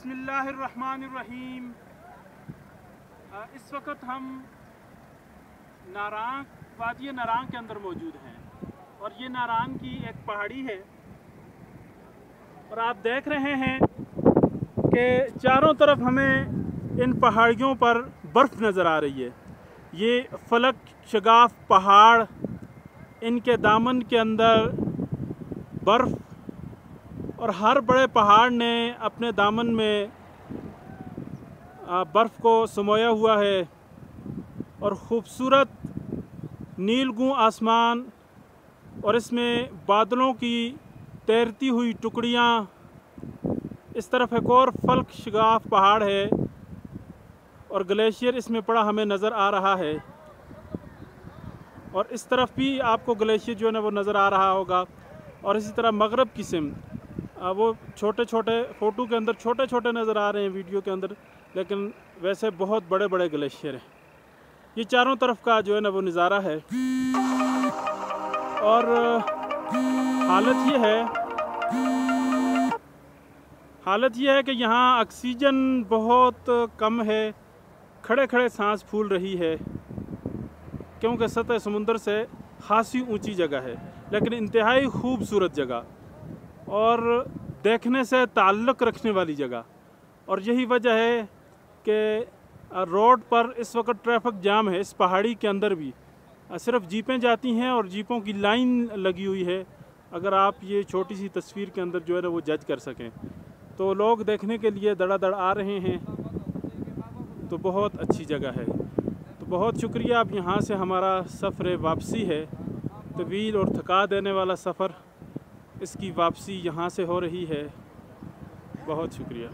बिस्मिल्लाहिर्रहमानिर्रहीम। इस वक्त हम नारांग वादी नारांग के अंदर मौजूद हैं और ये नारांग की एक पहाड़ी है और आप देख रहे हैं कि चारों तरफ हमें इन पहाड़ियों पर बर्फ़ नज़र आ रही है। ये फलक शगाफ पहाड़, इनके दामन के अंदर बर्फ़ और हर बड़े पहाड़ ने अपने दामन में बर्फ़ को समोया हुआ है और ख़ूबसूरत नीलगू आसमान और इसमें बादलों की तैरती हुई टुकड़ियाँ। इस तरफ एक और फलक शगाफ पहाड़ है और ग्लेशियर इसमें पड़ा हमें नज़र आ रहा है और इस तरफ भी आपको ग्लेशियर जो है ना वो नज़र आ रहा होगा। और इसी तरह मगरब की सिमत वो छोटे छोटे फ़ोटो के अंदर छोटे छोटे नज़र आ रहे हैं वीडियो के अंदर, लेकिन वैसे बहुत बड़े बड़े ग्लेशियर हैं। ये चारों तरफ का जो है ना वो नज़ारा है और हालत ये है कि यहाँ ऑक्सीजन बहुत कम है, खड़े खड़े सांस फूल रही है क्योंकि सतह समुंदर से खासी ऊंची जगह है, लेकिन इंतहाई खूबसूरत जगह और देखने से ताल्लुक़ रखने वाली जगह। और यही वजह है कि रोड पर इस वक्त ट्रैफिक जाम है। इस पहाड़ी के अंदर भी सिर्फ जीपें जाती हैं और जीपों की लाइन लगी हुई है। अगर आप ये छोटी सी तस्वीर के अंदर जो है ना वो जज कर सकें तो लोग देखने के लिए धड़ाधड़ आ रहे हैं, तो बहुत अच्छी जगह है। तो बहुत शुक्रिया। अब यहाँ से हमारा सफ़र वापसी है, तवील और थका देने वाला सफ़र, इसकी वापसी यहाँ से हो रही है। बहुत शुक्रिया।